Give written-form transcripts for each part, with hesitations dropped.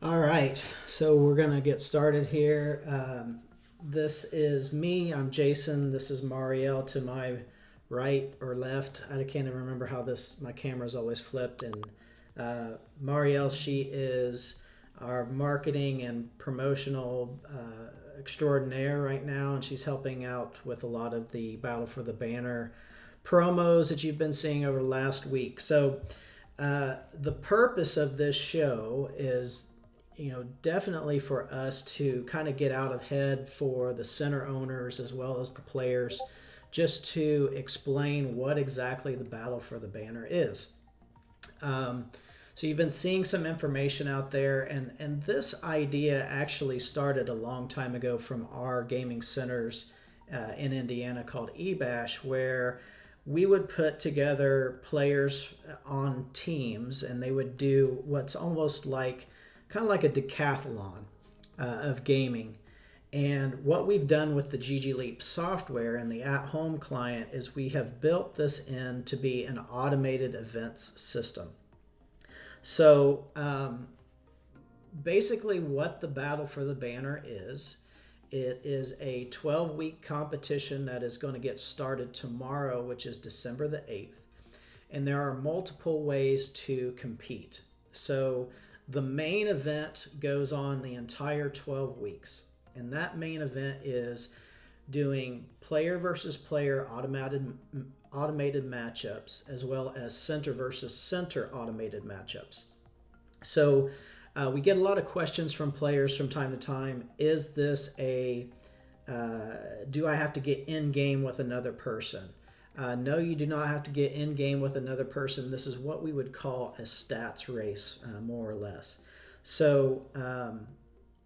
All right, so we're going to get started here. This is me. I'm Jason. This is Marielle to my right or left. I can't even remember how my camera's always flipped. And Marielle, she is our marketing and promotional extraordinaire right now, and she's helping out with a lot of the Battle for the Banner promos that you've been seeing over the last week. So, the purpose of this show is definitely for us to kind of get out ahead for the center owners as well as the players, just to explain what exactly the Battle for the Banner is. So you've been seeing some information out there, and this idea actually started a long time ago from our gaming centers in Indiana called eBash, where we would put together players on teams, and they would do what's almost like kind of like a decathlon of gaming. And what we've done with the GG Leap software and the at-home client is we have built this in to be an automated events system. So basically what the Battle for the Banner is, it is a 12-week competition that is going to get started tomorrow, which is December the 8th. And there are multiple ways to compete. So the main event goes on the entire 12 weeks. And that main event is doing player versus player automated matchups, as well as center versus center automated matchups. So we get a lot of questions from players from time to time. Is this do I have to get in game with another person? No, you do not have to get in game with another person. This is what we would call a stats race, more or less. So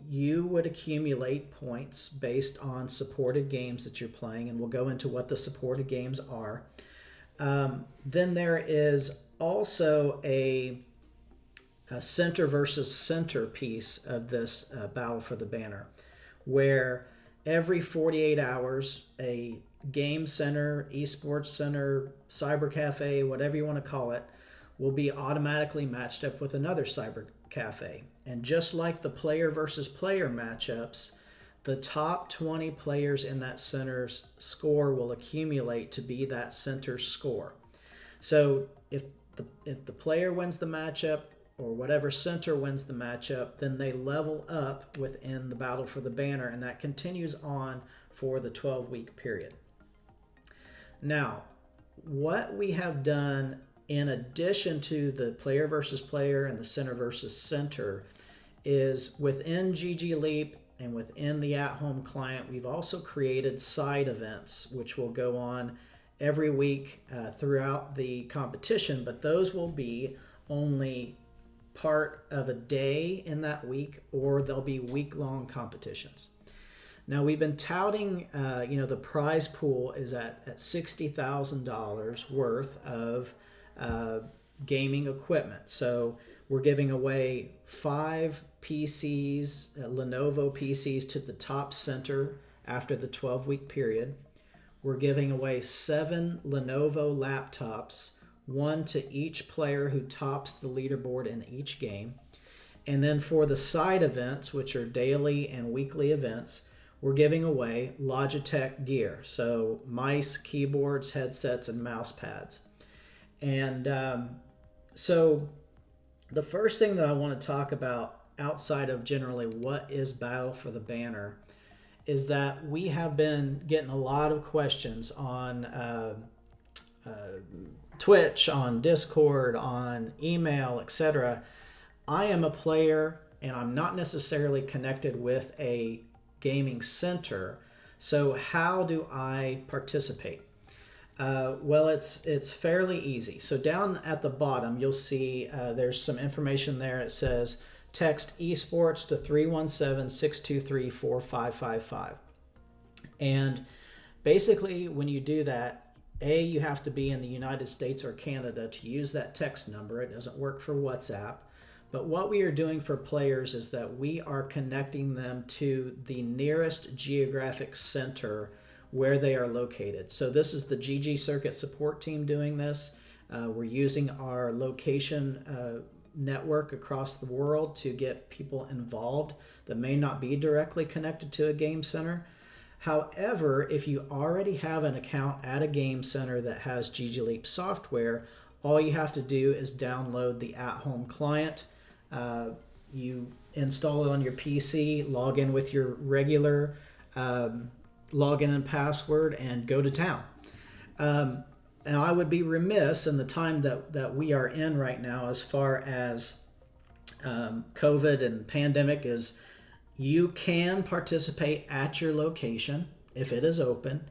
you would accumulate points based on supported games that you're playing, and we'll go into what the supported games are. Then there is also a center versus center piece of this Battle for the Banner, where every 48 hours, a game center, esports center, cyber cafe, whatever you want to call it, will be automatically matched up with another cyber cafe. And just like the player versus player matchups, the top 20 players in that center's score will accumulate to be that center's score. So if the player wins the matchup, or whatever center wins the matchup, then they level up within the Battle for the Banner, and that continues on for the 12-week period. Now, what we have done in addition to the player versus player and the center versus center is within GG Leap and within the at-home client, we've also created side events, which will go on every week throughout the competition, but those will be only part of a day in that week, or they'll be week-long competitions. Now, we've been touting, the prize pool is at $60,000 worth of gaming equipment. So we're giving away 5 PCs, Lenovo PCs, to the top center after the 12-week period. We're giving away 7 Lenovo laptops, 1 to each player who tops the leaderboard in each game. And then for the side events, which are daily and weekly events, we're giving away Logitech gear. So mice, keyboards, headsets, and mouse pads. And so the first thing that I want to talk about outside of generally what is Battle for the Banner is that we have been getting a lot of questions on Twitch, on Discord, on email, etc. I am a player and I'm not necessarily connected with a gaming center. So how do I participate? Well, it's fairly easy. So down at the bottom, you'll see there's some information there. It says text esports to 317-623-4555. And basically, when you do that, you have to be in the United States or Canada to use that text number. It doesn't work for WhatsApp. But what we are doing for players is that we are connecting them to the nearest geographic center where they are located. So this is the GG Circuit support team doing this. We're using our location network across the world to get people involved that may not be directly connected to a game center. However, if you already have an account at a game center that has GGLeap software, all you have to do is download the at-home client. You install it on your PC, log in with your regular login and password, and go to town. And I would be remiss in the time that we are in right now as far as COVID and pandemic is, you can participate at your location if it is open.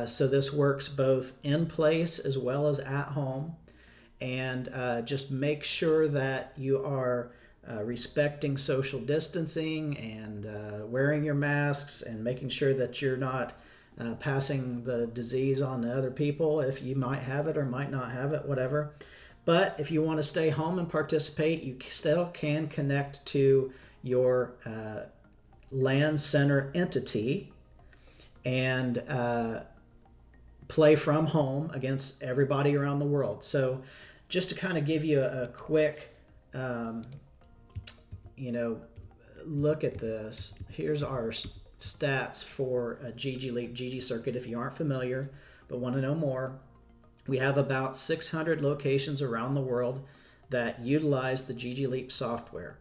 So this works both in place as well as at home. And just make sure that you are respecting social distancing and wearing your masks and making sure that you're not passing the disease on to other people if you might have it or might not have it, whatever. But if you want to stay home and participate, you still can connect to your LAN center entity and play from home against everybody around the world. So just to kind of give you a quick look at this, here's our stats for a GGLeap GG Circuit. If you aren't familiar but want to know more, we have about 600 locations around the world that utilize the GGLeap software.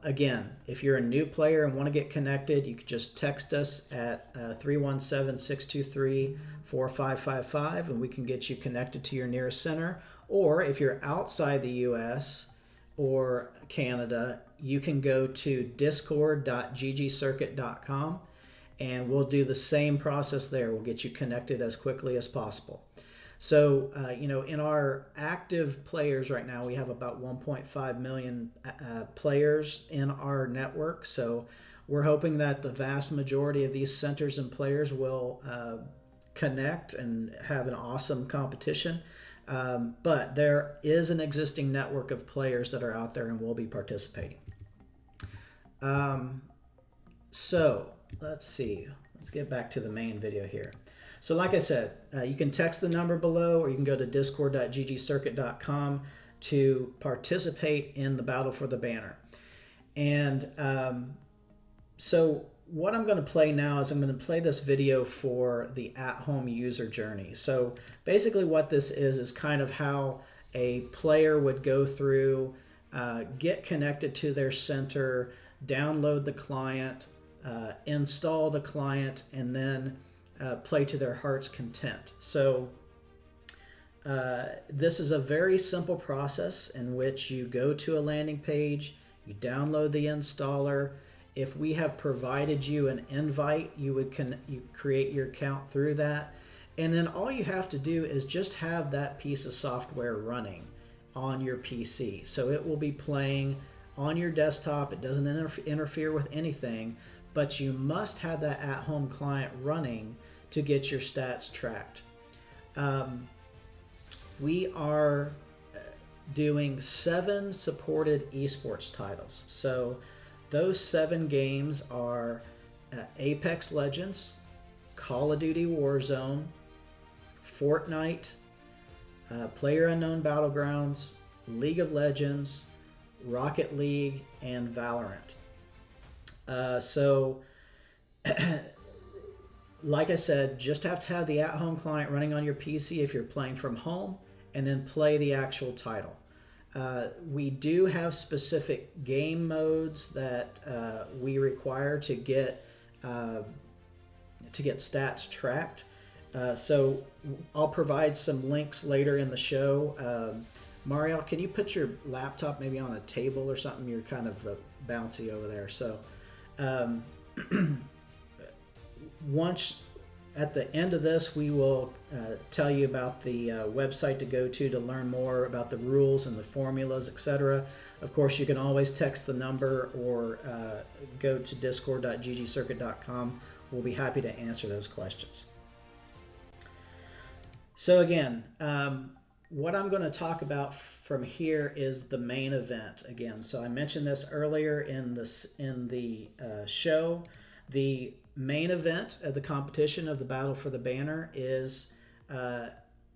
Again, if you're a new player and want to get connected, you can just text us at 317-623-4555 and we can get you connected to your nearest center. Or if you're outside the US or Canada, you can go to discord.ggcircuit.com and we'll do the same process there. We'll get you connected as quickly as possible. So, in our active players right now, we have about 1.5 million players in our network. So we're hoping that the vast majority of these centers and players will connect and have an awesome competition. But there is an existing network of players that are out there and will be participating. So let's see. Let's get back to the main video here. So like I said, you can text the number below or you can go to discord.ggcircuit.com to participate in the Battle for the Banner. And so what I'm going to play now is I'm going to play this video for the at-home user journey. So basically what this is kind of how a player would go through, get connected to their center, download the client, install the client, and then play to their heart's content. So this is a very simple process in which you go to a landing page, you download the installer. If we have provided you an invite, you create your account through that. And then all you have to do is just have that piece of software running on your PC. So it will be playing on your desktop. It doesn't interfere with anything, but you must have that at-home client running to get your stats tracked. We are doing 7 supported esports titles. So those 7 games are Apex Legends, Call of Duty Warzone, Fortnite, PlayerUnknown Battlegrounds, League of Legends, Rocket League, and Valorant. Like I said, just have to have the at-home client running on your PC if you're playing from home, and then play the actual title. We do have specific game modes that we require to get stats tracked. So I'll provide some links later in the show. Mariel, can you put your laptop maybe on a table or something? You're kind of bouncy over there. So once at the end of this, we will tell you about the website to go to learn more about the rules and the formulas, etc. Of course, you can always text the number or go to discord.ggcircuit.com. We'll be happy to answer those questions. So again, what I'm going to talk about from here is the main event again. So I mentioned this earlier in the show. The main event of the competition of the Battle for the Banner is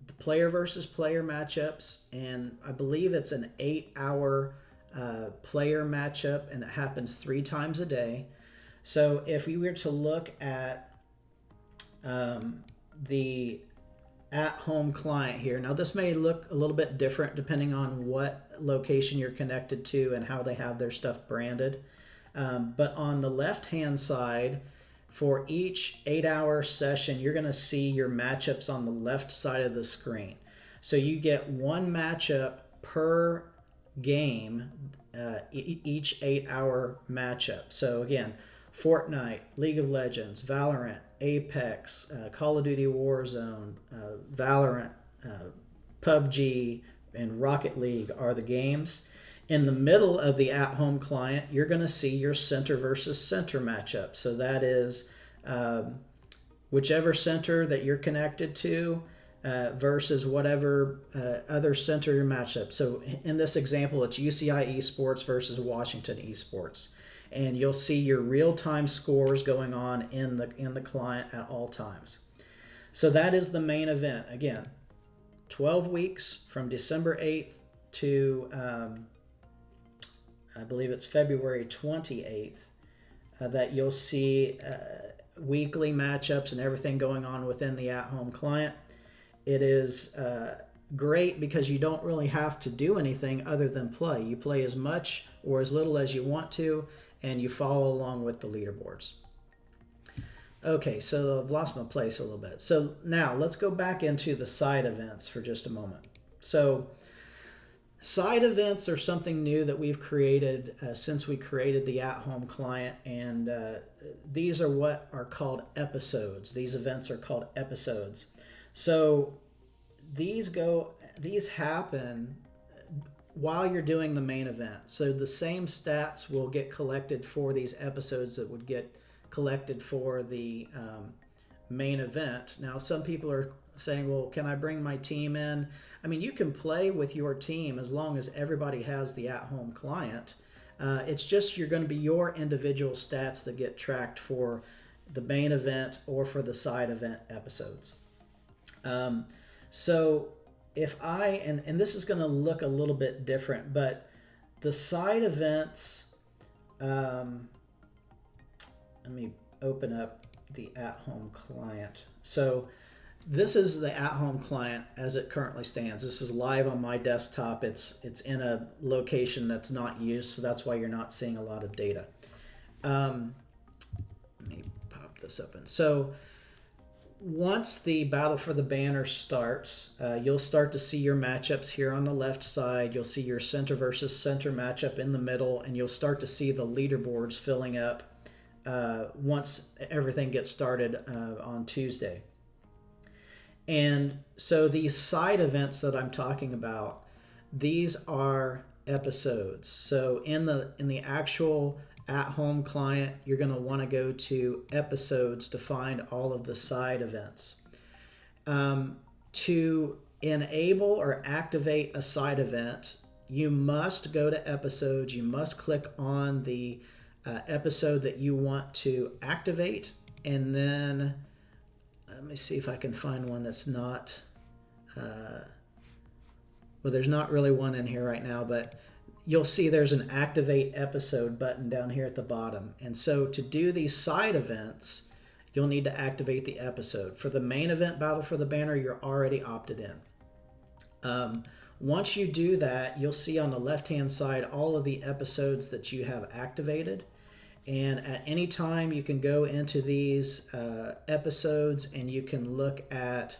the player versus player matchups, and I believe it's an 8-hour player matchup, and it happens 3 times a day. So if we were to look at the at-home client here, now this may look a little bit different depending on what location you're connected to and how they have their stuff branded. But on the left-hand side, for each 8-hour session, you're going to see your matchups on the left side of the screen. So you get one matchup per game, each 8-hour matchup. So again, Fortnite, League of Legends, Valorant, Apex, Call of Duty Warzone, Valorant, PUBG, and Rocket League are the games. In the middle of the at-home client, you're going to see your center versus center matchup. So that is whichever center that you're connected to versus whatever other center matchup. So in this example, it's UCI Esports versus Washington Esports. And you'll see your real-time scores going on in the client at all times. So that is the main event. Again, 12 weeks from December 8th to I believe it's February 28th that you'll see weekly matchups and everything going on within the at-home client. It is great because you don't really have to do anything other than play. You play as much or as little as you want to, and you follow along with the leaderboards. Okay, so I've lost my place a little bit. So now let's go back into the side events for just a moment. So side events are something new that we've created since we created the at-home client, and these are what are called episodes. These events are called episodes. So these happen while you're doing the main event. So the same stats will get collected for these episodes that would get collected for the main event. Now, some people are saying, well, can I bring my team in? I mean, you can play with your team as long as everybody has the at-home client. It's just you're going to be your individual stats that get tracked for the main event or for the side event episodes. So if and this is going to look a little bit different, but the side events, let me open up the at-home client. So this is the at-home client as it currently stands. This is live on my desktop. It's in a location that's not used, so that's why you're not seeing a lot of data. Let me pop this open. So once the battle for the banner starts, you'll start to see your matchups here on the left side. You'll see your center versus center matchup in the middle, and you'll start to see the leaderboards filling up once everything gets started on Tuesday. And so these side events that I'm talking about, these are episodes. So in the actual at-home client, you're going to want to go to episodes to find all of the side events. To enable or activate a side event, you must go to episodes. You must click on the episode that you want to activate, and then let me see if I can find one that's not well, there's not really one in here right now, but you'll see there's an activate episode button down here at the bottom. And so to do these side events, you'll need to activate the episode. For the main event, Battle for the Banner, you're already opted in. Once you do that, you'll see on the left-hand side all of the episodes that you have activated. And at any time, you can go into these episodes and you can look at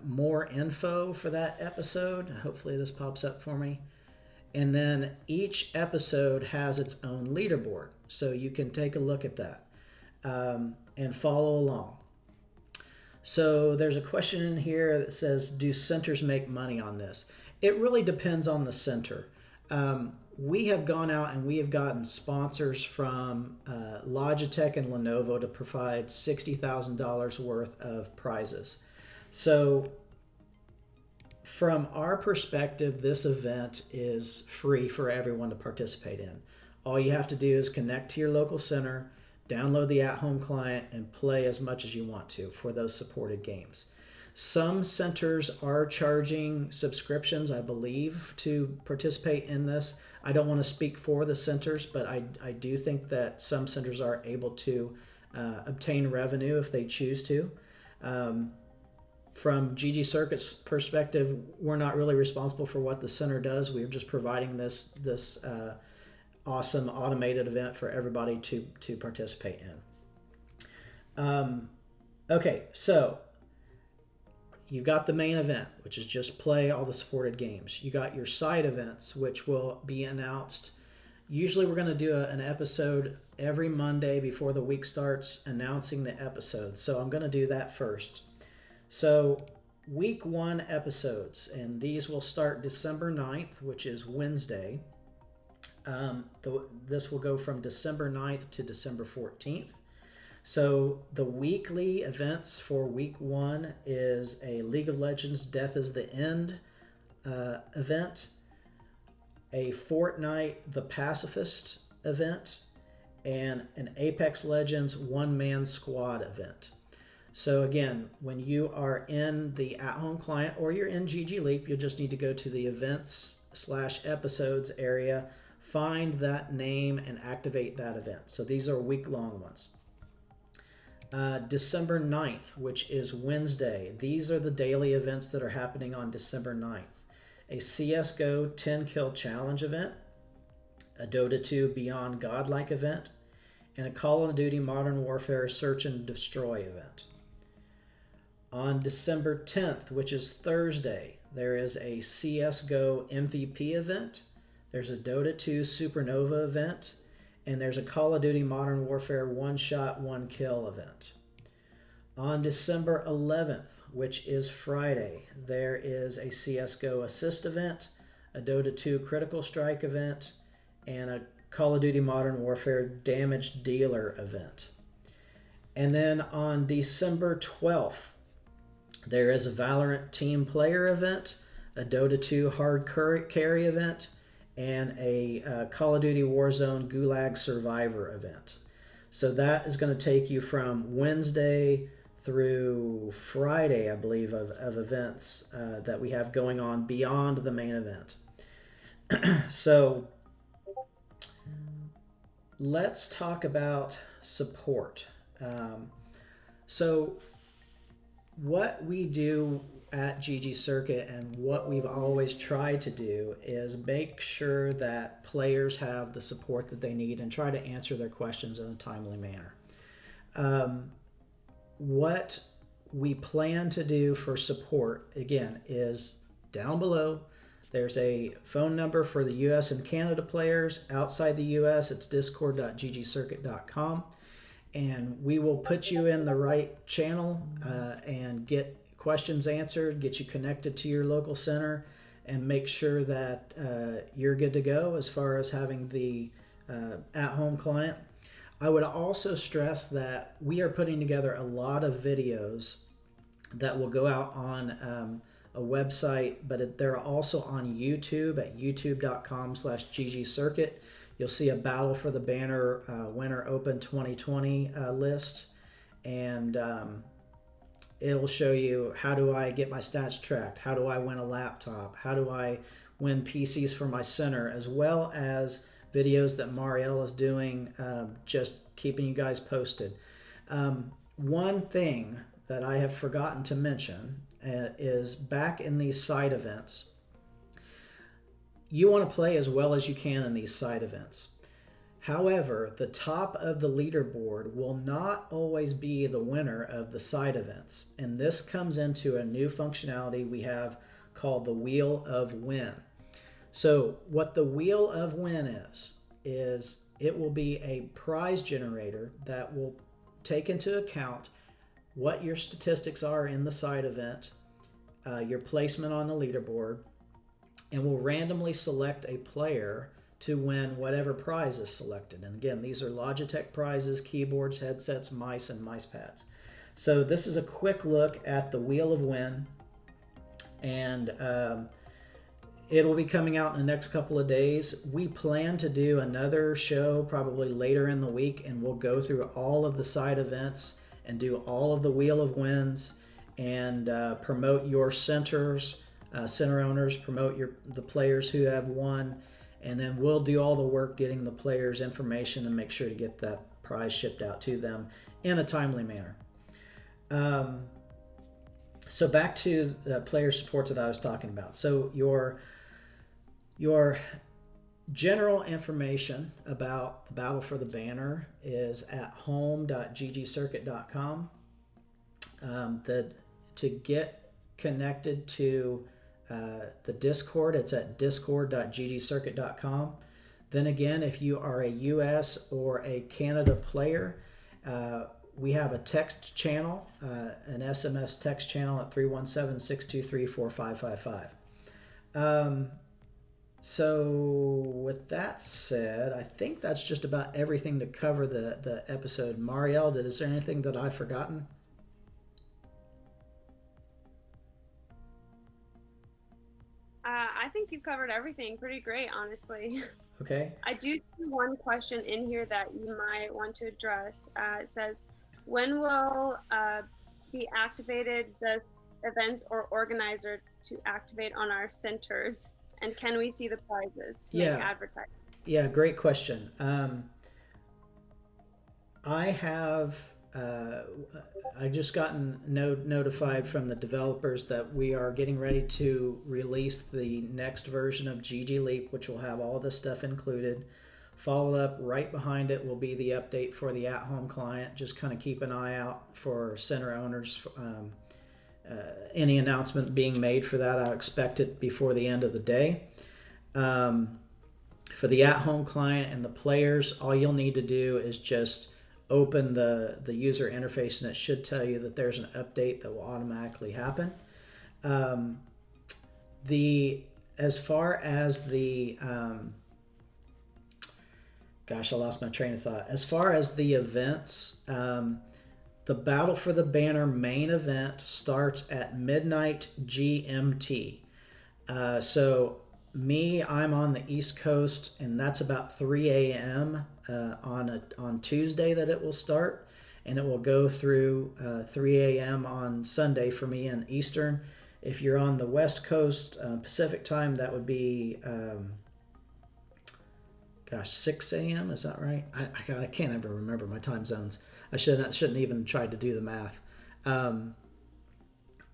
more info for that episode. Hopefully this pops up for me. And then each episode has its own leaderboard. So you can take a look at that and follow along. So there's a question in here that says, do centers make money on this? It really depends on the center. We have gone out and we have gotten sponsors from Logitech and Lenovo to provide $60,000 worth of prizes. So from our perspective, this event is free for everyone to participate in. All you have to do is connect to your local center, download the at-home client, and play as much as you want to for those supported games. Some centers are charging subscriptions, I believe, to participate in this. I don't want to speak for the centers, but I do think that some centers are able to obtain revenue if they choose to. From GG Circuit's perspective, we're not really responsible for what the center does. We're just providing this awesome automated event for everybody to participate in. Okay, so you've got the main event, which is just play all the supported games. You got your side events, which will be announced. Usually we're going to do an episode every Monday before the week starts, announcing the episode. So I'm going to do that first. So week 1 episodes, and these will start December 9th, which is Wednesday. This will go from December 9th to December 14th. So the weekly events for week 1 is a League of Legends Death is the End event, a Fortnite The Pacifist event, and an Apex Legends one-man squad event. So again, when you are in the at-home client or you're in GG Leap, you'll just need to go to the events/episodes area, find that name, and activate that event. So these are week-long ones. December 9th, which is Wednesday. These are the daily events that are happening on December 9th. A CSGO 10 kill challenge event, a Dota 2 Beyond Godlike event, and a Call of Duty Modern Warfare Search and Destroy event. On December 10th, which is Thursday, there is a CSGO MVP event, there's a Dota 2 Supernova event, and there's a Call of Duty Modern Warfare one shot, one kill event. On December 11th, which is Friday, there is a CSGO Assist event, a Dota 2 Critical Strike event, and a Call of Duty Modern Warfare Damage Dealer event. And then on December 12th, there is a Valorant Team Player event, a Dota 2 Hard Carry event, and a Call of Duty Warzone Gulag Survivor event. So that is going to take you from Wednesday through Friday, I believe, of events that we have going on beyond the main event. So let's talk about support. So what we do at GG Circuit and what we've always tried to do is make sure that players have the support that they need and try to answer their questions in a timely manner. What we plan to do for support, again, is down below. There's a phone number for the US and Canada players. Outside the US, it's discord.ggcircuit.com. And we will put you in the right channel and get questions answered, get you connected to your local center, and make sure that you're good to go as far as having the at-home client. I would also stress that we are putting together a lot of videos that will go out on a website, but they're also on YouTube at youtube.com/ggcircuit. You'll see a Battle for the Banner Winter Open 2020 list, and it'll show you how do I get my stats tracked, how do I win a laptop, how do I win PCs for my center, as well as videos that Marielle is doing, just keeping you guys posted. One thing that I have forgotten to mention is back in these side events, you want to play as well as you can in these side events. However, the top of the leaderboard will not always be the winner of the side events. And this comes into a new functionality we have called the Wheel of Win. So what the Wheel of Win is it will be a prize generator that will take into account what your statistics are in the side event, your placement on the leaderboard, and will randomly select a player to win whatever prize is selected. And again, these are Logitech prizes, keyboards, headsets, mice, and mice pads. So this is a quick look at the Wheel of Win, and it'll be coming out in the next couple of days. We plan to do another show probably later in the week, and we'll go through all of the side events and do all of the Wheel of Wins and promote your center owners, promote the players who have won, and then we'll do all the work getting the players information and make sure to get that prize shipped out to them in a timely manner. So back to the player support that I was talking about. So your general information about the Battle for the Banner is at home.ggcircuit.com. To get connected to the Discord, it's at discord.ggcircuit.com. Then again, if you are a US or a Canada player, we have a text channel, an SMS text channel at 317-623-4555. So with that said, I think that's just about everything to cover the episode. Marielle, is there anything that I've forgotten? I think you've covered everything pretty great, honestly. Okay. I do see one question in here that you might want to address. It says, when will be activated the events or organizer to activate on our centers? And can we see the prizes to make advertising? Yeah, great question. I have I just gotten notified from the developers that we are getting ready to release the next version of GG Leap, which will have all this stuff included. Followed up right behind it will be the update for the at-home client. Just kind of keep an eye out for center owners. Any announcement being made for that, I expect it before the end of the day. For the at-home client and the players, all you'll need to do is just open the user interface, and it should tell you that there's an update that will automatically happen. As far as the gosh, I lost my train of thought. As far as the events, the Battle for the Banner main event starts at midnight GMT. So I'm on the East Coast, and that's about 3 a.m. On Tuesday that it will start, and it will go through 3 a.m. on Sunday for me in Eastern. If you're on the West Coast Pacific time, that would be 6 a.m. Is that right? I can't ever remember my time zones. I shouldn't even try to do the math.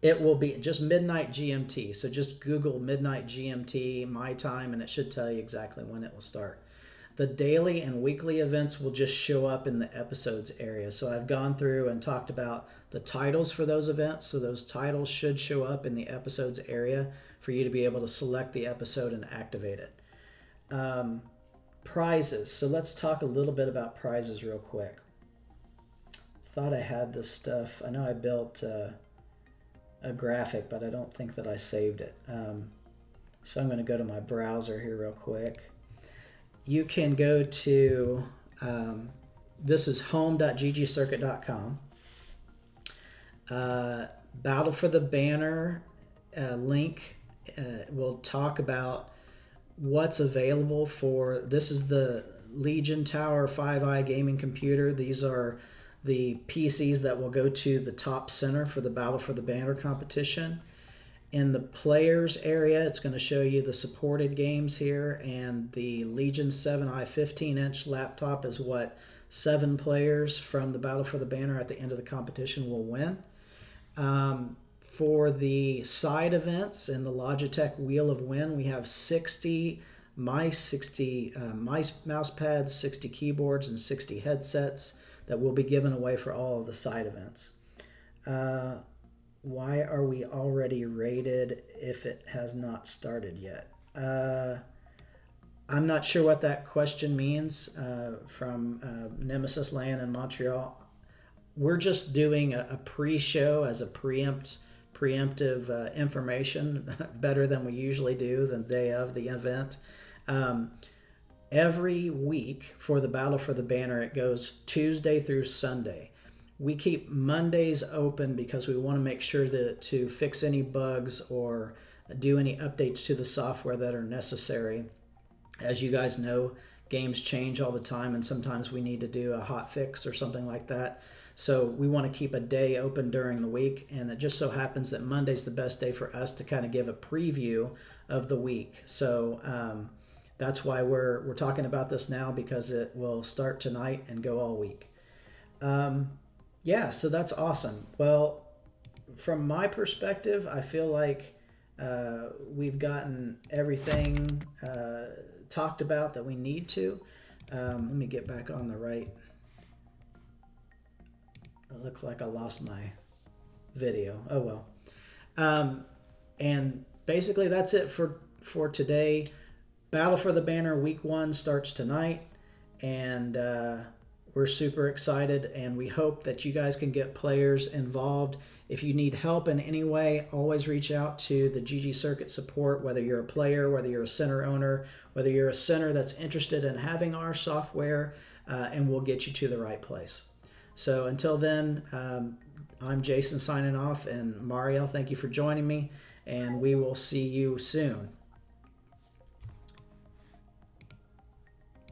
It will be just midnight GMT. So just Google midnight GMT, my time, and it should tell you exactly when it will start. The daily and weekly events will just show up in the episodes area. So I've gone through and talked about the titles for those events. So those titles should show up in the episodes area for you to be able to select the episode and activate it. Prizes. So let's talk a little bit about prizes real quick. Thought I had this stuff. I know I built a graphic, but I don't think that I saved it. So I'm going to go to my browser here real quick. You can go to, this is home.ggcircuit.com. Battle for the Banner link will talk about what's available for, this is the Legion Tower 5i gaming computer. These are the PCs that will go to the top center for the Battle for the Banner competition. In the players area, it's going to show you the supported games here, and the Legion 7i 15-inch laptop is what 7 players from the Battle for the Banner at the end of the competition will win. For the side events and the Logitech Wheel of Win, we have 60 mice, 60 mouse pads, 60 keyboards, and 60 headsets that will be given away for all of the side events. Why are we already rated if it has not started yet? I'm not sure what that question means from Nemesis Land in Montreal. We're just doing a pre-show as a preemptive information, better than we usually do the day of the event. Every week for the Battle for the Banner, it goes Tuesday through Sunday. We keep Mondays open because we want to make sure that to fix any bugs or do any updates to the software that are necessary. As you guys know, games change all the time, and sometimes we need to do a hot fix or something like that. So we want to keep a day open during the week, and it just so happens that Monday's the best day for us to kind of give a preview of the week. So that's why we're talking about this now, because it will start tonight and go all week. Yeah, so that's awesome. Well, from my perspective, I feel like we've gotten everything talked about that we need to. Let me get back on the right. It looked like I lost my video. Oh well. And basically that's it for today. Battle for the Banner Week 1 starts tonight, and we're super excited, and we hope that you guys can get players involved. If you need help in any way, always reach out to the GG Circuit support, whether you're a player, whether you're a center owner, whether you're a center that's interested in having our software, and we'll get you to the right place. So until then, I'm Jason signing off, and Mariel, thank you for joining me, and we will see you soon.